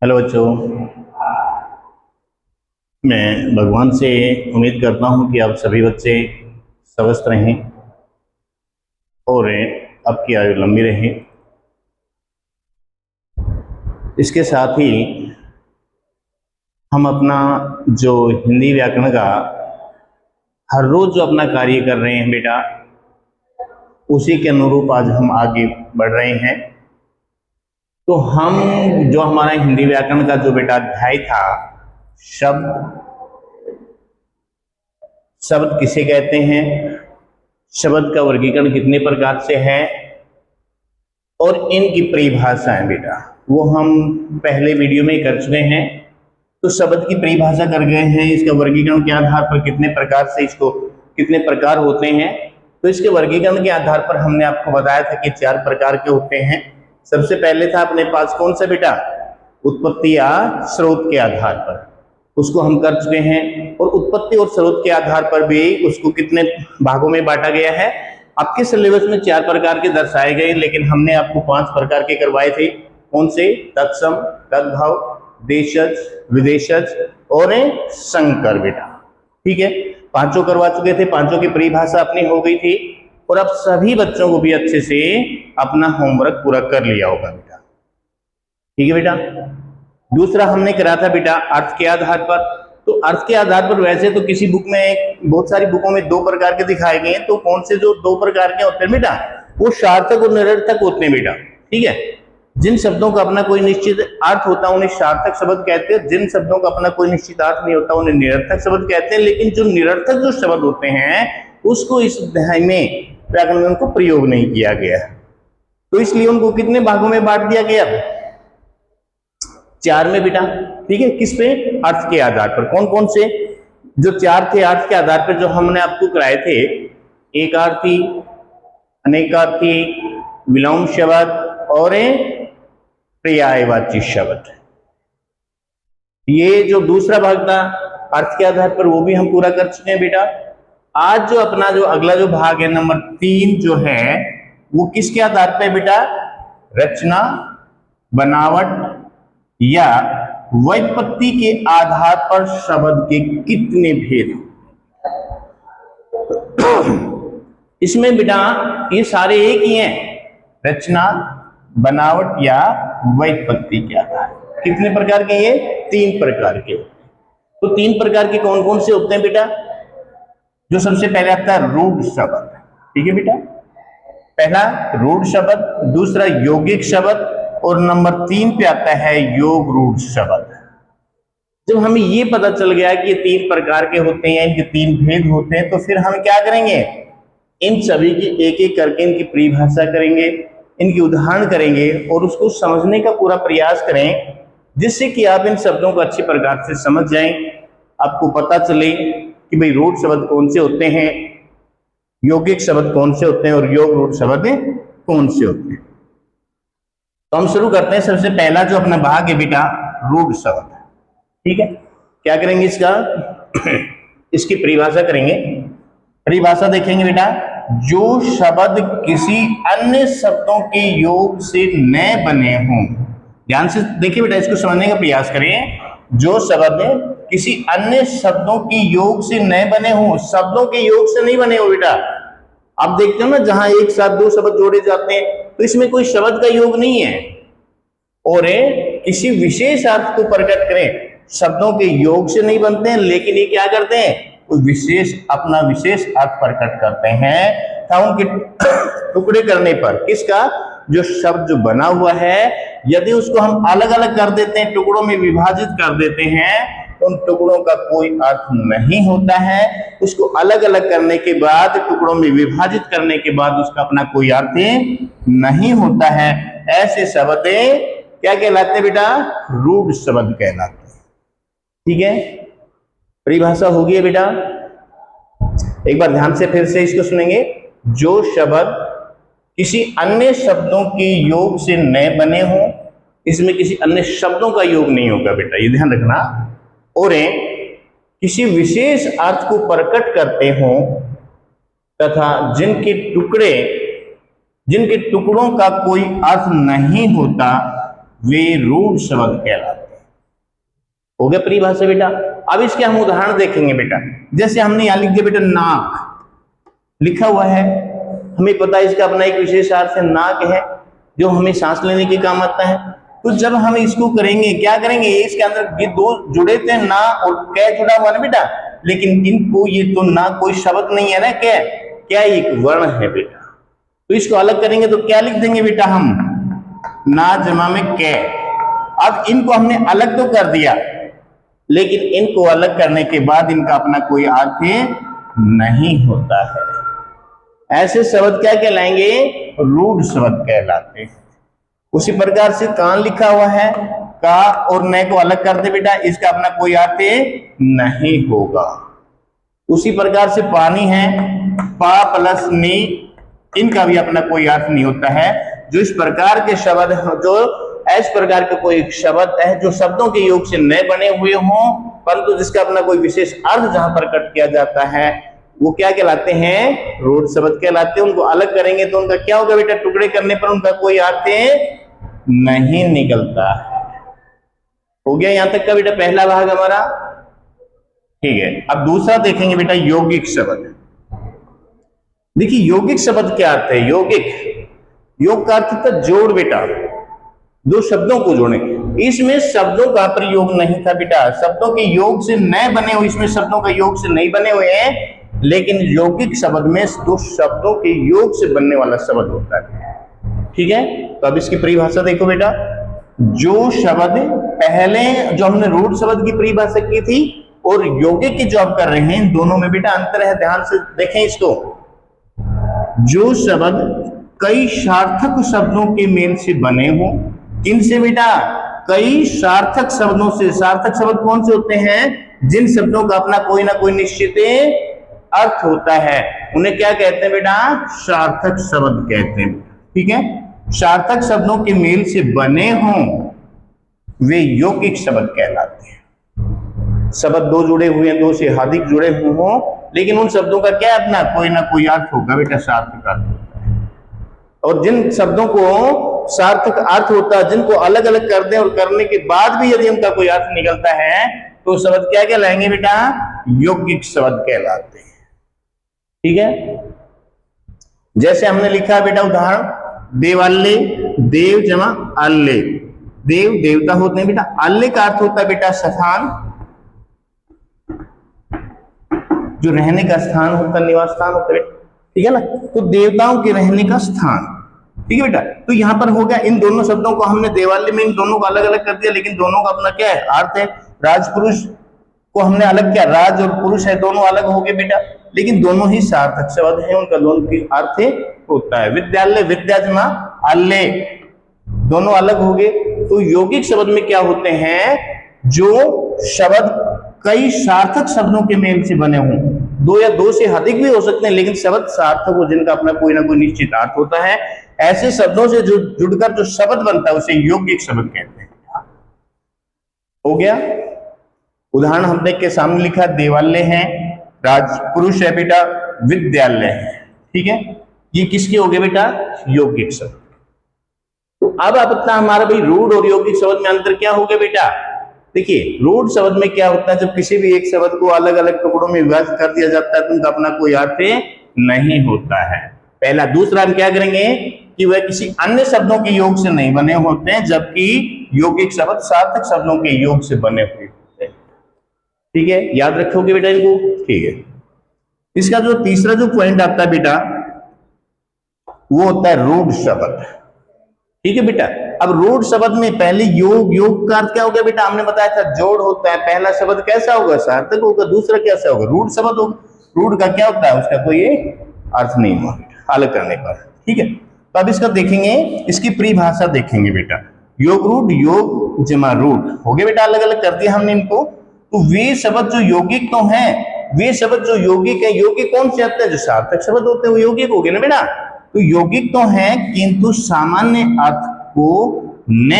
Hello बच्चों। मैं भगवान से उम्मीद करता हूँ कि आप सभी बच्चे स्वस्थ रहें और आपकी आयु लंबी रहे। इसके साथ ही हम अपना जो हिंदी व्याकरण का हर रोज जो अपना कार्य कर रहे हैं बेटा, उसी के अनुरूप आज हम आगे बढ़ रहे हैं। तो हम जो हमारा हिंदी व्याकरण का जो बेटा अध्याय था, शब्द शब्द किसे कहते हैं, शब्द का वर्गीकरण कितने प्रकार से है और इनकी परिभाषाएं बेटा, वो हम पहले वीडियो में कर चुके हैं। तो शब्द की परिभाषा कर गए हैं, इसका वर्गीकरण के आधार पर कितने प्रकार से इसको कितने प्रकार होते हैं। तो इसके वर्गीकरण के आधार पर हमने आपको बताया था कि 4 प्रकार के होते हैं। सबसे पहले था अपने पास कौन सा बेटा, उत्पत्ति या स्रोत के आधार पर, उसको हम कर चुके हैं। और उत्पत्ति और स्रोत के आधार पर भी उसको कितने भागों में बांटा गया है। आपके सिलेबस में 4 प्रकार के दर्शाए गए, लेकिन हमने आपको 5 प्रकार के करवाए थे। कौन से, तत्सम, तद्भव, देशज, विदेशज और संकर बेटा। ठीक है, पांचों करवा चुके थे, पांचों की परिभाषा अपनी हो गई थी और अब सभी बच्चों को भी अच्छे से अपना होमवर्क पूरा कर लिया होगा बेटा। ठीक है बेटा। दूसरा हमने करा था बेटा अर्थ के आधार पर। तो अर्थ के आधार पर वैसे तो किसी बुक में, बहुत सारी बुकों में 2 प्रकार के दिखाए गए हैं। तो कौन से जो 2 प्रकार के होते हैं बेटा, वो सार्थक और निरर्थक होते हैं बेटा। ठीक है, जिन शब्दों का अपना कोई निश्चित अर्थ होता है उन्हें सार्थक शब्द कहते हैं, जिन शब्दों का अपना कोई निश्चित अर्थ नहीं होता उन्हें निरर्थक शब्द कहते हैं। लेकिन जो निरर्थक जो शब्द होते हैं उसको इस अध्याय में व्याकरण में उनको प्रयोग नहीं किया गया है। तो इसलिए उनको कितने भागों में बांट दिया गया, 4 में बेटा। ठीक है, किस पे, अर्थ के आधार पर। कौन कौन से जो 4 थे अर्थ के आधार पर जो हमने आपको कराए थे, एकार्थी, अनेकार्थी, विलोम शब्द और पर्यायवाची शब्द। ये जो दूसरा भाग था अर्थ के आधार पर, वो भी हम पूरा कर चुके हैं बेटा। आज जो अपना जो अगला जो भाग है नंबर 3 जो है, वो किसके आधार पर बेटा, रचना, बनावट या व्युत्पत्ति के आधार पर शब्द के कितने भेद। इसमें बेटा ये सारे एक ही हैं, रचना, बनावट या व्युत्पत्ति के आधार। कितने प्रकार के, ये 3 प्रकार के। तो 3 प्रकार के कौन कौन से होते हैं बेटा। जो सबसे पहले आता है रूढ़ शब्द। ठीक है बेटा, पहला रूढ़ शब्द, दूसरा यौगिक शब्द और नंबर 3 पे आता है योग रूढ़ शब्द। जब हमें ये पता चल गया कि ये 3 प्रकार के होते हैं, इनके 3 भेद होते हैं, तो फिर हम क्या करेंगे, इन सभी की एक एक करके इनकी परिभाषा करेंगे, इनकी उदाहरण करेंगे और उसको समझने का पूरा प्रयास करें, जिससे कि आप इन शब्दों को अच्छी प्रकार से समझ जाएं। आपको पता चले कि भाई रूढ़ शब्द कौन से होते हैं, यौगिक शब्द कौन से होते हैं और योग रूढ़ शब्द कौन से होते हैं। तो हम शुरू करते हैं। सबसे पहला जो अपना भाग है बेटा, रूढ़ शब्द। ठीक है, क्या करेंगे, इसका इसकी परिभाषा करेंगे। परिभाषा देखेंगे बेटा, जो शब्द किसी अन्य शब्दों के योग से न बने हों। ध्यान से देखिए बेटा, इसको समझने का प्रयास करें। जो शब्द किसी अन्य शब्दों के योग से न बने हों, शब्दों के योग से नहीं बने हो बेटा। आप देखते हो ना, जहां एक साथ 2 शब्द जोड़े जाते हैं तो इसमें कोई शब्द का योग नहीं है और किसी विशेष अर्थ को प्रकट करें, शब्दों के योग से नहीं बनते हैं, लेकिन ये क्या करते हैं, कोई विशेष अपना विशेष अर्थ प्रकट करते हैं। था उनके टुकड़े करने पर, किसका, जो शब्द जो बना हुआ है, यदि उसको हम अलग अलग कर देते हैं, टुकड़ों में विभाजित कर देते हैं, उन टुकड़ों का कोई अर्थ नहीं होता है। उसको अलग अलग करने के बाद, टुकड़ों में विभाजित करने के बाद उसका अपना कोई अर्थ नहीं होता है। ऐसे शब्द क्या कहलाते हैं बेटा, रूढ़ शब्द कहलाते हैं। ठीक है, परिभाषा होगी है बेटा। एक बार ध्यान से फिर से इसको सुनेंगे। जो शब्द किसी अन्य शब्दों के योग से न बने हों, इसमें किसी अन्य शब्दों का योग नहीं होगा बेटा, ये ध्यान रखना। और किसी विशेष अर्थ को प्रकट करते हों तथा जिनके टुकड़ों का कोई अर्थ नहीं होता, वे रूढ़ शब्द कहलाते हैं। हो गया परिभाषा बेटा। अब इसके हम उदाहरण देखेंगे बेटा। जैसे हमने यहां लिख दिया बेटा नाक लिखा हुआ है, हमें पता है इसका अपना एक विशेष अर्थ है, नाक है जो हमें सांस लेने के काम आता है। तो जब हम इसको करेंगे क्या करेंगे, इसके अंदर ये दो जुड़े थे ना और क्या जुड़ा हुआ ना बेटा, लेकिन इनको ये तो ना कोई शब्द नहीं है ना, क्या क्या एक वर्ण है बेटा। तो इसको अलग करेंगे तो क्या लिख देंगे बेटा हम, ना जमा में कै। अब इनको हमने अलग तो कर दिया, लेकिन इनको अलग करने के बाद इनका अपना कोई अर्थ नहीं होता है। ऐसे शब्द क्या कहलाएंगे, रूढ़ शब्द कहलाते हैं। उसी प्रकार से कान लिखा हुआ है, का और न को अलग कर दे बेटा, इसका अपना कोई अर्थ नहीं होगा। उसी प्रकार से पानी है, पा प्लस नी, इनका भी अपना कोई अर्थ नहीं होता है। जो इस प्रकार के शब्द, जो इस प्रकार के कोई शब्द है जो शब्दों के योग से न बने हुए हों, परंतु जिसका अपना कोई विशेष अर्थ जहां प्रकट किया जाता है, वो क्या कहलाते हैं, रूढ़ शब्द कहलाते हैं। उनको अलग करेंगे तो उनका क्या होगा बेटा, टुकड़े करने पर उनका कोई अर्थ नहीं निकलता है। हो गया यहां तक का बेटा पहला भाग हमारा, ठीक है। अब दूसरा देखेंगे बेटा यौगिक शब्द। देखिए यौगिक शब्द क्या अर्थ है, यौगिक, योग का अर्थ था जोड़ बेटा, दो शब्दों को जोड़े। इसमें शब्दों का प्रयोग नहीं था बेटा, शब्दों के योग से न बने हुए, इसमें शब्दों का योग से नहीं बने हुए हैं, लेकिन यौगिक शब्द में दो शब्दों के योग से बनने वाला शब्द होता है, ठीक है। तो अब इसकी परिभाषा देखो बेटा, जो शब्द पहले जो हमने रूढ़ शब्द की परिभाषा की थी और यौगिक की जो आप कर रहे हैं, दोनों में बेटा अंतर है, ध्यान से देखें इसको। जो शब्द कई सार्थक शब्दों के मेल से बने हो, किन से बेटा, कई सार्थक शब्दों से। सार्थक शब्द कौन से होते हैं, जिन शब्दों का अपना कोई ना कोई निश्चित अर्थ होता है, उन्हें क्या कहते हैं बेटा, सार्थक शब्द कहते हैं, ठीक है। सार्थक शब्दों के मेल से बने हों वे यौगिक शब्द कहलाते हैं। शब्द दो जुड़े हुए हैं, दो से अधिक जुड़े हुए हों, लेकिन उन शब्दों का क्या अपना कोई ना कोई अर्थ होगा बेटा, सार्थक अर्थ होता है। और जिन शब्दों को सार्थक अर्थ होता है, जिनको अलग अलग कर दें और करने के बाद भी यदि उनका कोई अर्थ निकलता है, तो शब्द क्या कहलाएंगे बेटा, यौगिक शब्द कहलाते हैं, ठीक है। जैसे हमने लिखा बेटा उदाहरण, देवाल्ले, देव जमा अल्ले, देव देवता होते हैं बेटा, अल्ले का अर्थ होता है बेटा स्थान, जो रहने का स्थान होता है, निवास स्थान होता है, ठीक है ना। तो देवताओं के रहने का स्थान, ठीक है बेटा। तो यहां पर हो गया, इन दोनों शब्दों को हमने देवालय में इन दोनों को अलग अलग कर दिया, लेकिन दोनों का अपना क्या है, अर्थ है। राजपुरुष को हमने अलग किया, राज और पुरुष है, दोनों अलग हो गए बेटा, लेकिन दोनों ही सार्थक शब्द हैं, उनका दोनों की अर्थ होता है। विद्यालय, विद्या जमा अल्ले, दोनों अलग हो गए। तो यौगिक शब्द में क्या होते हैं, जो शब्द कई सार्थक शब्दों के मेल से बने हों, दो या दो से अधिक भी हो सकते हैं, लेकिन शब्द सार्थक हो, जिनका अपना कोई ना कोई निश्चित अर्थ होता है, ऐसे शब्दों से जो जुड़कर जो शब्द बनता है उसे यौगिक शब्द कहते हैं। हो गया। उदाहरण हमने के सामने लिखा, देवालय है, राजपुरुष है बेटा, विद्यालय है, ठीक है। ये किसके हो गए बेटा, यौगिक शब्द। तो अब अपना हमारा भाई रूढ़ और यौगिक शब्द में अंतर क्या हो गया बेटा, देखिए रूढ़ शब्द में क्या होता है, जब किसी भी एक शब्द को अलग अलग टुकड़ों में विभाजित कर दिया जाता है तो उनका अपना कोई अर्थ नहीं होता है, पहला। दूसरा हम क्या करेंगे कि वह किसी अन्य शब्दों के योग से नहीं बने होते हैं, जबकि यौगिक शब्द सार्थक शब्दों के योग से बने हुए होते हैं, ठीक है। याद रखोगे बेटा इनको, ठीक है। इसका जो तीसरा जो पॉइंट आता है बेटा, वो होता है रूढ़ शब्द, ठीक है बेटा। अब रूढ़ शब्द में पहले योग, योग का अर्थ क्या हो गया बेटा, हमने बताया था जोड़ होता है। पहला शब्द कैसा होगा, सार्थक होगा, दूसरा कैसा होगा, रूढ़ शब्द होगा। रूढ़ का क्या होता है, उसका कोई अर्थ नहीं हुआ अलग करने पर, ठीक है। तो अब इसका देखेंगे, इसकी परिभाषा देखेंगे बेटा। योग रूढ़, योग जमा रूढ़ हो गए बेटा, अलग अलग कर दिया हमने इनको। तो वे शब्द जो यौगिक तो हैं, वे शब्द जो यौगिक है, यौगिक कौन से आते हैं, जो सार्थक शब्द होते हैं वो यौगिक हो गए ना बेटा। तो यौगिक तो हैं, किंतु सामान्य अर्थ को न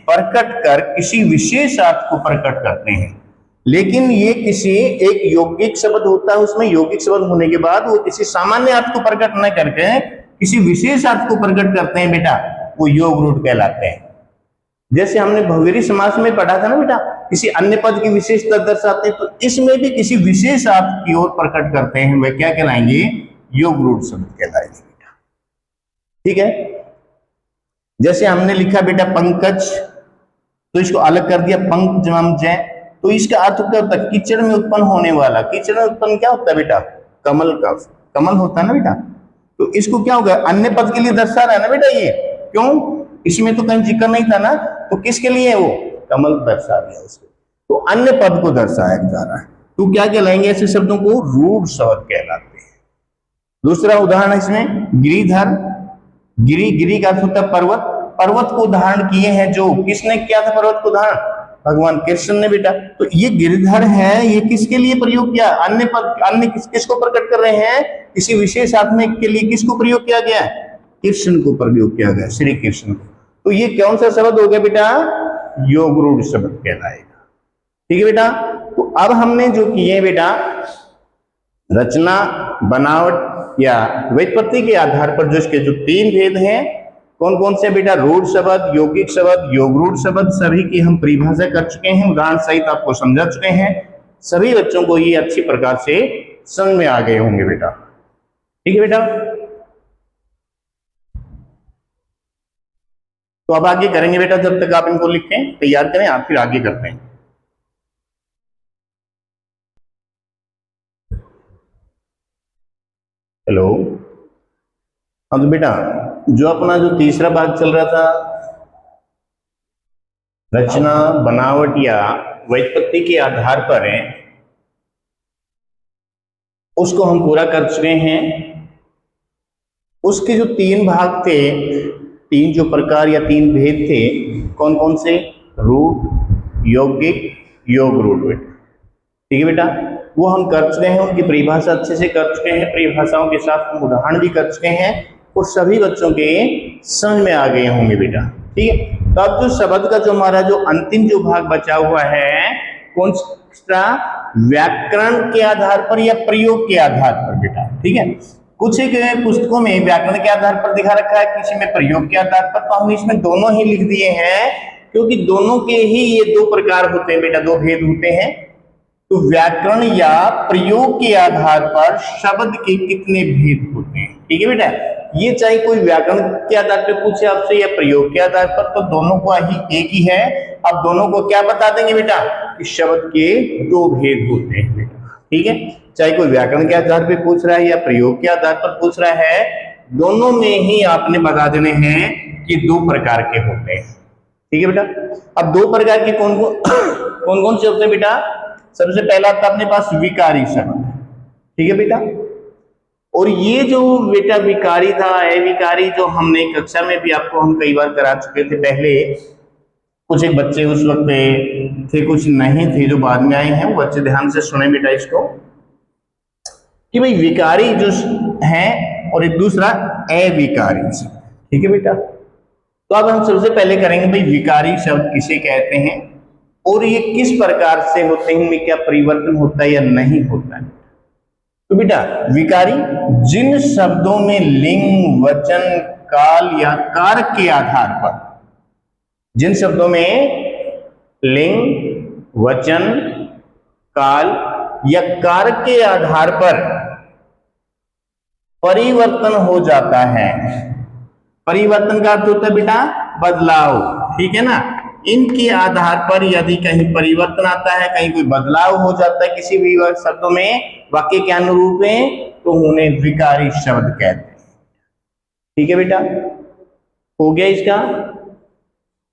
प्रकट कर किसी विशेष अर्थ को प्रकट करते हैं। लेकिन ये किसी एक यौगिक शब्द होता है, उसमें यौगिक शब्द होने के बाद वो किसी सामान्य अर्थ को प्रकट न करके किसी विशेष अर्थ को प्रकट करते हैं बेटा, वो योग रूढ़ कहलाते हैं। जैसे हमने बहुवीरी समास में पढ़ा था ना बेटा, किसी अन्य पद की विशेषता दर्शाते हैं, तो इसमें भी किसी विशेष अर्थ की ओर प्रकट करते हैं, वे क्या कहलाएंगे? योग रूढ़ शब्द कहलाएंगे बेटा। ठीक है, जैसे हमने लिखा बेटा पंकज, तो इसको अलग कर दिया पंकजमजय, तो इसका अर्थ क्या होता है? कीचड़ में उत्पन्न होने वाला। कीचड़ में उत्पन्न क्या होता है बेटा? कमल का कमल होता है ना बेटा। तो इसको क्या होगा? अन्य पद के लिए दर्शा रहा है ना बेटा ये। क्यों? इसमें तो कहीं जिक्र नहीं था ना, तो किसके लिए है वो? कमल दर्शा दिया उसको, तो अन्य पद को दर्शाया जा रहा है। तो क्या कहलाएंगे? ऐसे शब्दों को रूढ़ शब्द कहलाते हैं। दूसरा उदाहरण है इसमें गिरिधर। गिरी, गिरी का अर्थ होता है पर्वत। पर्वत को धारण किए हैं जो, किसने किया था पर्वत को धारण? भगवान कृष्ण ने बेटा। तो ये गिरिधर है, ये किसके लिए प्रयोग किया? अन्य पद, अन्य किसको प्रकट कर रहे हैं? किसी विशेष आत्मा के लिए किसको प्रयोग किया गया है? कृष्ण को प्रयोग किया गया, श्री कृष्ण को। तो ये कौन सा शब्द हो गया बेटा? योग रूढ़ शब्द कहलाएगा। ठीक है बेटा। तो अब हमने जो किए बेटा, रचना, बनावट या व्युत्पत्ति के आधार पर जो इसके जो तीन भेद हैं, कौन कौन से बेटा? रूढ़ शब्द, यौगिक शब्द, योग रूढ़ शब्द, सभी की हम परिभाषा कर चुके हैं, उदाहरण सहित आपको समझा चुके हैं। सभी बच्चों को ये अच्छी प्रकार से समझ में आ गए होंगे बेटा। ठीक है बेटा। तो अब आगे करेंगे बेटा, जब तक आप इनको लिखें तैयार करें, आप फिर आगे करते हैं। हेलो, हाँ तो बेटा, जो अपना जो तीसरा भाग चल रहा था, रचना, बनावट या व्युत्पत्ति के आधार पर है, उसको हम पूरा कर चुके हैं। उसके जो तीन भाग थे, तीन जो प्रकार या तीन भेद थे, कौन कौन से? रूढ़, यौगिक, योग रूढ़। ठीक है बेटा, वो हम कर चुके हैं, उनकी परिभाषा अच्छे से कर चुके हैं, परिभाषाओं के साथ हम उदाहरण भी कर चुके हैं, और सभी बच्चों के समझ में आ गए होंगे बेटा। ठीक है। तो अब जो शब्द का जो हमारा जो अंतिम जो भाग बचा हुआ है, कौन सा? व्याकरण के आधार पर या प्रयोग के आधार पर बेटा। ठीक है, कुछ एक पुस्तकों में व्याकरण के आधार पर दिखा रखा है, किसी में प्रयोग के आधार पर, तो हम इसमें दोनों ही लिख दिए हैं, क्योंकि दोनों के ही ये दो प्रकार होते हैं बेटा, दो भेद होते हैं। तो व्याकरण या प्रयोग के आधार पर शब्द के कितने भेद होते हैं। ठीक है बेटा, ये चाहे कोई व्याकरण के आधार पर पूछे आपसे या प्रयोग के आधार पर, तो दोनों का ही एक ही है। अब दोनों को क्या बता देंगे बेटा? कि शब्द के दो भेद होते हैं बेटा। ठीक है, चाहे कोई व्याकरण के आधार पर पूछ रहा है या प्रयोग के आधार पर पूछ रहा है, दोनों में ही आपने बता देने हैं कि दो प्रकार के होते हैं। ठीक है बेटा। अब दो प्रकार के कौन कौन से होते हैं बेटा? सबसे पहला था अपने पास विकारी शब्द। ठीक है बेटा, और ये जो बेटा विकारी था, अविकारी, जो हमने कक्षा में भी आपको हम कई बार करा चुके थे पहले। कुछ एक बच्चे उस वक्त थे, कुछ नहीं थे, जो बाद में आए हैं, वो बच्चे ध्यान से सुने बेटा इसको, कि भाई विकारी जो है और एक दूसरा अविकारी। ठीक है बेटा। तो अब हम सबसे पहले करेंगे भाई विकारी शब्द किसे कहते हैं, और ये किस प्रकार से होते हैं, इनमें क्या परिवर्तन होता है या नहीं होता है। तो बेटा विकारी, जिन शब्दों में लिंग, वचन, काल या कारक के आधार पर, जिन शब्दों में लिंग, वचन, काल या कारक के आधार पर परिवर्तन हो जाता है। परिवर्तन का अर्थ होता है बेटा बदलाव। ठीक है ना, इनके आधार पर यदि कहीं परिवर्तन आता है, कहीं कोई बदलाव हो जाता है किसी भी शब्दों में वाक्य के अनुरूप में, तो उन्हें विकारी शब्द कहते हैं। ठीक है बेटा, हो गया इसका।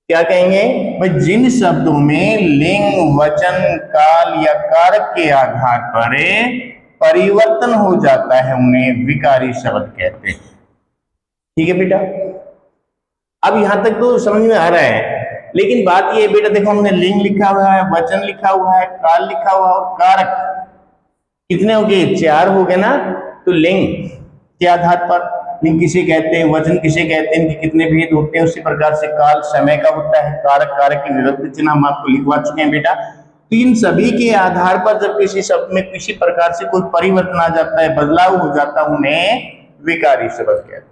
क्या कहेंगे भाई? जिन शब्दों में लिंग, वचन, काल या कारक के आधार पर परिवर्तन हो जाता है, उन्हें विकारी शब्द कहते हैं। ठीक है बेटा, अब यहां तक तो समझ में आ रहा है, लेकिन बात ये बेटा, देखो हमने लिंग लिखा हुआ है, वचन लिखा हुआ है, काल लिखा हुआ है, और कारक कितने हो गए? 4 हो गए ना। तो लिंग के आधार पर लिंग किसे कहते हैं, वचन किसे कहते हैं, इनके कितने भेद होते हैं, उसी प्रकार से काल समय का होता है, कारक कारक के निरंतर चिन्ह हम आपको लिखवा चुके हैं बेटा। तो इन सभी के आधार पर जब किसी शब्द में किसी प्रकार से कोई परिवर्तन आ जाता है, बदलाव हो जाता है, उन्हें विकारी शब्द कहते हैं।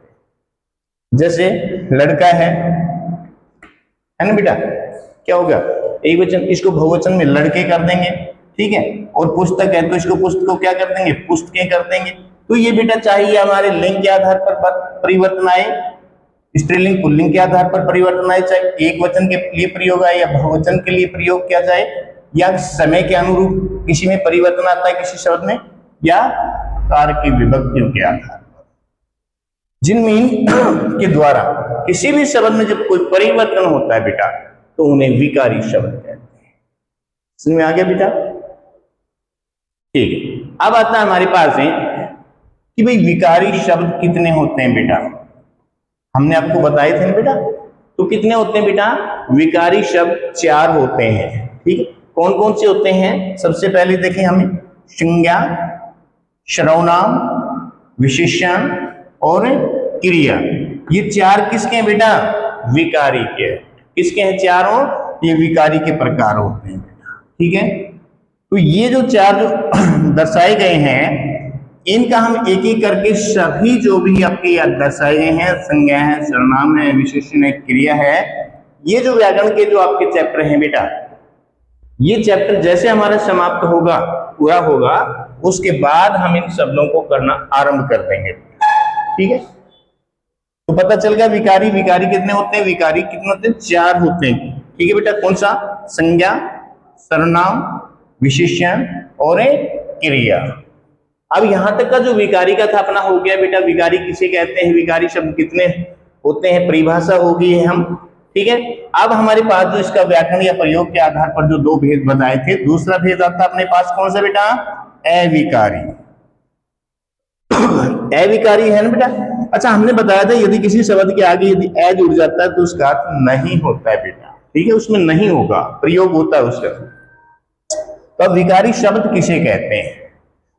जैसे लड़का है है ना बेटा। क्या होगा, एक वचन, इसको बहुवचन में लड़के कर देंगे, ठीक है, और पुस्तक है तो इसको पुस्तकों क्या कर देंगे, पुस्तकें कर देंगे। तो ये बेटा चाहिए हमारे लिंग के आधार पर परिवर्तन आए, स्त्रीलिंग पुल्लिंग के आधार पर परिवर्तन आए, चाहे एक वचन के लिए प्रयोग आए या बहुवचन के लिए प्रयोग किया जाए, या समय के अनुरूप किसी में परिवर्तन आता है किसी शब्द में, या कार्य की विभक्तियों के आधार पर, जिनमें के द्वारा किसी भी शब्द में जब कोई परिवर्तन होता है बेटा तो उन्हें विकारी शब्द कहते हैं। समझ में आ गया बेटा? ठीक है, अब आता है हमारे पास है कि भाई विकारी शब्द कितने होते हैं बेटा। हमने आपको बताए थे ना बेटा, तो कितने होते हैं बेटा, विकारी शब्द 4 होते हैं, ठीक है। कौन कौन से होते हैं, सबसे पहले देखें हमें, संज्ञा, सर्वनाम, विशेषण और क्रिया। ये 4 किसके हैं बेटा, विकारी के। किसके हैं चारों, ये विकारी के प्रकार होते हैं बेटा, ठीक है। तो ये जो 4 जो दर्शाए गए हैं, इनका हम एक एक करके सभी जो भी आपके याद दर्शाए गए हैं, संज्ञा है, सर्वनाम है, विशेषण है, क्रिया है, ये जो व्याकरण के जो आपके चैप्टर हैं बेटा, ये चैप्टर जैसे हमारा समाप्त होगा, पूरा होगा, उसके बाद हम इन शब्दों को करना आरंभ कर देंगे, ठीक है। तो पता चल गया विकारी, विकारी कितने होते हैं, विकारी कितने होते हैं, 4 होते हैं, ठीक है बेटा। कौन सा, संज्ञा, सर्वनाम, विशेषण और क्रिया। अब यहां तक का जो विकारी का था अपना हो गया बेटा, विकारी किसे कहते हैं, विकारी शब्द कितने होते हैं, परिभाषा होगी है हम, ठीक है। अब हमारे पास जो इसका व्याकरण या प्रयोग के आधार पर जो 2 भेद बताए थे, दूसरा भेद आता अपने पास कौन सा बेटा, अविकारी। अविकारी है ना बेटा। अच्छा, हमने बताया था यदि किसी शब्द के आगे यदि अ जुड़ जाता है तो उसका अर्थ नहीं होता है बेटा, ठीक है, उसमें नहीं होगा, प्रयोग होता है उसका। तो अब विकारी शब्द किसे कहते हैं,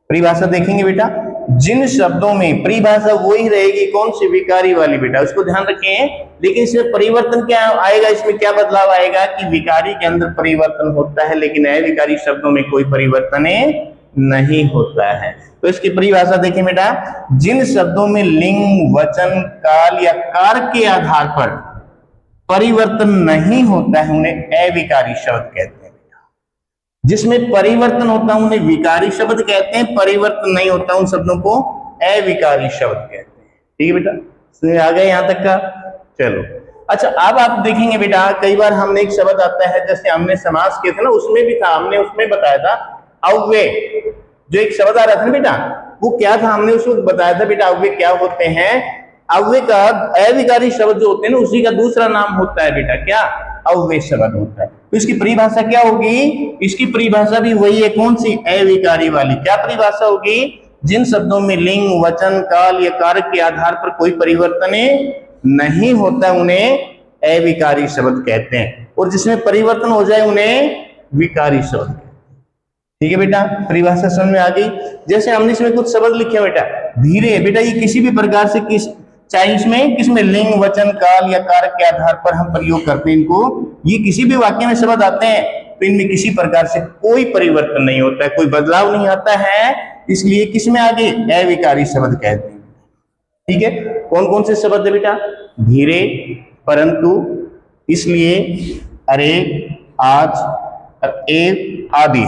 परिभाषा देखेंगे बेटा। जिन शब्दों में परिभाषा वही रहेगी, कौन सी, विकारी वाली बेटा, उसको ध्यान रखें। लेकिन इसमें परिवर्तन क्या आएगा, इसमें क्या बदलाव आएगा कि विकारी के अंदर परिवर्तन होता है, लेकिन अविकारी शब्दों में कोई परिवर्तन नहीं होता है। तो इसकी परिभाषा देखें बेटा, जिन शब्दों में लिंग, वचन, काल या कारक के आधार पर परिवर्तन नहीं होता है उन्हें अविकारी शब्द कहते हैं। जिसमें परिवर्तन होता है उन्हें विकारी शब्द कहते हैं, परिवर्तन नहीं होता उन शब्दों को अविकारी शब्द कहते हैं, ठीक है बेटा। समझ आ गया यहां तक का, चलो। अच्छा, अब आप देखेंगे बेटा, कई बार हमने एक शब्द आता है, जैसे हमने समास किए थे ना, उसमें भी था, हमने उसमें बताया था अव्यय, जो एक शब्द आ रहा था ना बेटा, वो क्या था, हमने उसको बताया था बेटा, अव्यय क्या होते हैं। अव्यय का अविकारी शब्द जो होते हैं ना, उसी का दूसरा नाम होता है बेटा, क्या, अव्यय शब्द होता है। तो इसकी परिभाषा क्या होगी, इसकी परिभाषा भी वही है, कौन सी, अविकारी वाली। क्या परिभाषा होगी, जिन शब्दों में लिंग, वचन, काल या कारक के आधार पर कोई परिवर्तन नहीं होता उन्हें अविकारी शब्द कहते हैं, और जिसमें परिवर्तन हो जाए उन्हें विकारी शब्द कहते हैं, ठीक है बेटा। परिभाषा समझ में आ गई। जैसे हमने इसमें कुछ शब्द लिखे बेटा, धीरे, बेटा ये किसी भी प्रकार से चाहे इसमें किसमें लिंग, वचन, काल या कारक के आधार पर हम प्रयोग करते हैं इनको, ये किसी भी वाक्य में शब्द आते हैं तो इनमें किसी प्रकार से कोई परिवर्तन नहीं होता है, कोई बदलाव नहीं आता है, इसलिए किसमें आगे अविकारी शब्द कहते हैं, ठीक है। कौन कौन से शब्द है बेटा, धीरे, परंतु, इसलिए, अरे, आज, एव आदि,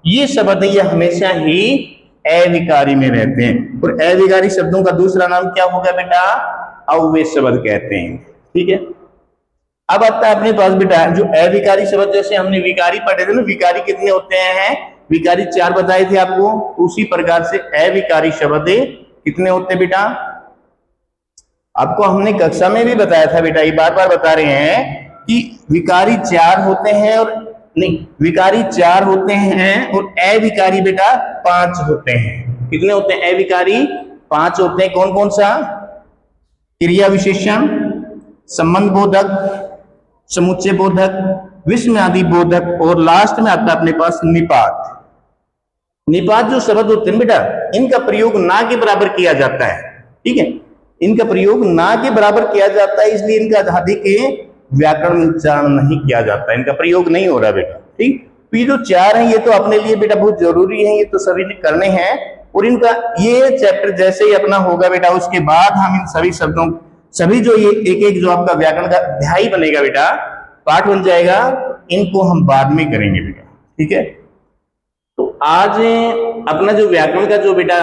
ये शब्द ये हमेशा ही अविकारी में रहते हैं, और अविकारी शब्दों का दूसरा नाम क्या होगा बेटा, अव्यय शब्द कहते हैं, ठीक है। अब आता है अपने पास बेटा जो अविकारी शब्द, जैसे हमने विकारी पढ़े थे ना, विकारी कितने होते हैं, विकारी 4 बताए थे आपको, उसी प्रकार से अविकारी शब्द कितने होते हैं बेटा, आपको हमने कक्षा में भी बताया था बेटा, ये बार बार बता रहे हैं कि विकारी 4 होते हैं, और नहीं, विकारी 4 होते हैं और अविकारी बेटा 5 होते हैं। कितने होते हैं, अविकारी 5 होते हैं। कौन कौन सा, क्रिया विशेषण, संबंध बोधक, समुच्चय बोधक, विस्मयादि बोधक, और लास्ट में आता है अपने पास निपात। निपात जो शब्द होते हैं बेटा, इनका प्रयोग ना के बराबर किया जाता है, ठीक है, इनका प्रयोग ना के बराबर किया जाता है, इसलिए इनका अधिक व्याकरण उच्चारण नहीं किया जाता, इनका प्रयोग नहीं हो रहा बेटा, ठीक। तो ये जो 4 हैं ये तो अपने लिए बेटा बहुत जरूरी है, ये तो सभी ने करने हैं, और इनका ये चैप्टर जैसे ही अपना होगा बेटा, उसके बाद हम इन सभी शब्दों, सभी जो ये एक एक जो आपका व्याकरण का अध्याय बनेगा बेटा, पाठ बन जाएगा, इनको हम बाद में करेंगे बेटा, ठीक है। तो आज अपना जो व्याकरण का जो बेटा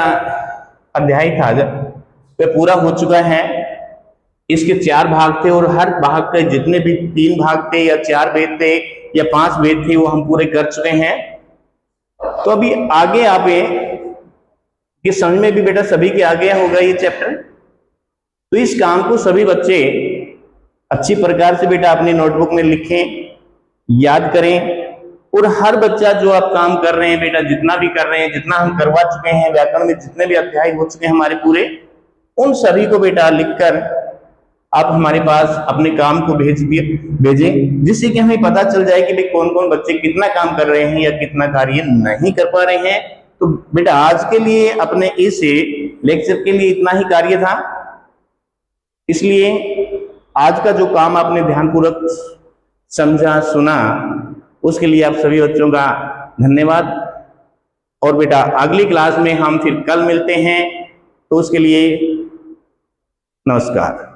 अध्याय था वह पूरा हो चुका है। इसके 4 भाग थे और हर भाग के जितने भी 3 भाग थे या 4 वेद थे या 5 वेद थे वो हम पूरे कर चुके हैं। तो अभी आगे आप ये समझ में भी बेटा सभी के आ गया होगा ये चैप्टर। तो इस काम को सभी बच्चे अच्छी प्रकार से बेटा अपनी नोटबुक में लिखें, याद करें, और हर बच्चा जो आप काम कर रहे हैं बेटा, जितना भी कर रहे हैं, जितना हम करवा चुके हैं व्याकरण में, जितने भी अध्याय हो चुके हैं हमारे पूरे, उन सभी को बेटा लिखकर आप हमारे पास अपने काम को भेजें, जिससे कि हमें पता चल जाए कि भाई कौन कौन बच्चे कितना काम कर रहे हैं या कितना कार्य नहीं कर पा रहे हैं। तो बेटा आज के लिए अपने इस लेक्चर के लिए इतना ही कार्य था, इसलिए आज का जो काम आपने ध्यानपूर्वक समझा, सुना, उसके लिए आप सभी बच्चों का धन्यवाद। और बेटा अगली क्लास में हम फिर कल मिलते हैं, तो उसके लिए नमस्कार।